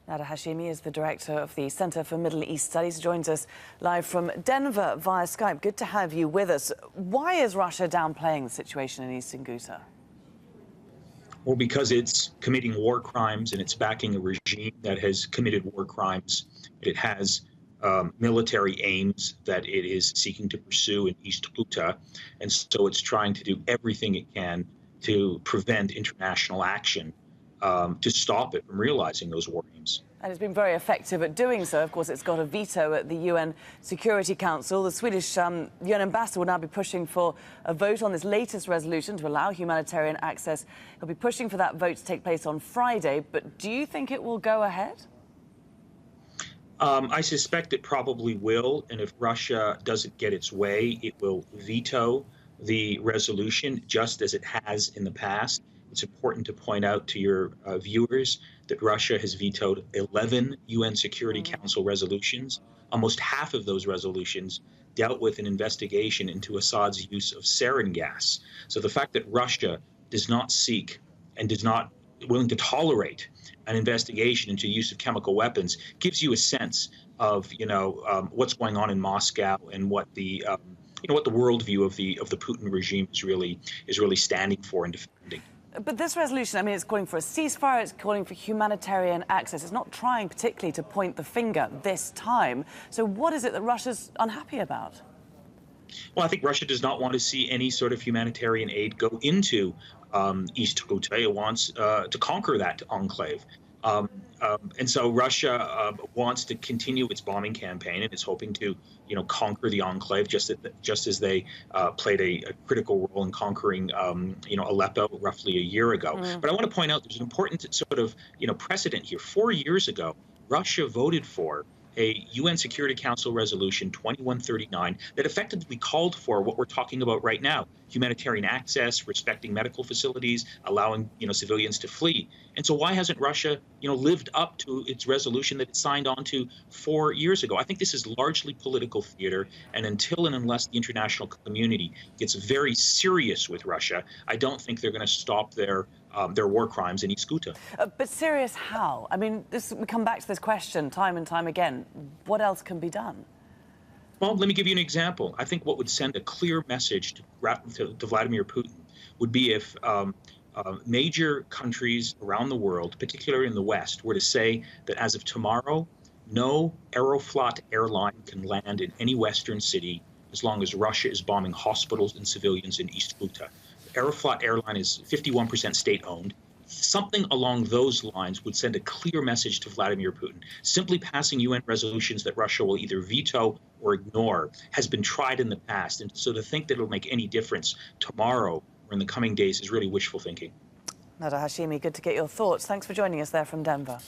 Nader Hashemi is the director of the Center for Middle East Studies. He joins us live from Denver via Skype. Good to have you with us. Why is Russia downplaying the situation in Eastern Ghouta? Well, because it's committing war crimes and it's backing a regime that has committed war crimes. It has military aims that it is seeking to pursue in East Ghouta, and so it's trying to do everything it can to prevent international action to stop it from realizing those war aims. And it's been very effective at doing so. Of course, it's got a veto at the UN Security Council. The Swedish UN ambassador will now be pushing for a vote on this latest resolution to allow humanitarian access. He'll be pushing for that vote to take place on Friday. But do you think it will go ahead? I suspect it probably will. And if Russia doesn't get its way, it will veto the resolution, just as it has in the past. It's important to point out to your viewers that Russia has vetoed 11 UN Security Council resolutions. Almost half of those resolutions dealt with an investigation into Assad's use of sarin gas. So the fact that Russia does not seek and is not willing to tolerate an investigation into use of chemical weapons gives you a sense of, what's going on in Moscow and what the what the worldview of the Putin regime is really standing for and defending. But this resolution, I mean, it's calling for a ceasefire, it's calling for humanitarian access. It's not trying particularly to point the finger this time. So what is it that Russia's unhappy about? Well, I think Russia does not want to see any sort of humanitarian aid go into East Ghouta. It wants to conquer that enclave. And so Russia wants to continue its bombing campaign, and is hoping to, conquer the enclave, just as they played a critical role in conquering, Aleppo roughly a year ago. But I want to point out there's an important sort of, precedent here. 4 years ago, Russia voted for a UN Security Council resolution 2139 that effectively called for what we're talking about right now: humanitarian access, respecting medical facilities, allowing civilians to flee. And so why hasn't Russia lived up to its resolution that it signed on to 4 years ago? I think this is largely political theater, and until and unless the international community gets very serious with Russia, I don't think they're going to stop their war crimes in East Ghouta. But serious how? I mean, we come back to this question time and time again. What else can be done? Well, let me give you an example. I think what would send a clear message to Vladimir Putin would be if major countries around the world, particularly in the West, were to say that as of tomorrow, no Aeroflot airline can land in any Western city as long as Russia is bombing hospitals and civilians in East Ghouta. Aeroflot airline is 51% state-owned. Something along those lines would send a clear message to Vladimir Putin. Simply passing UN resolutions that Russia will either veto or ignore has been tried in the past. And so to think that it'll make any difference tomorrow or in the coming days is really wishful thinking. Nader Hashemi, good to get your thoughts. Thanks for joining us there from Denver.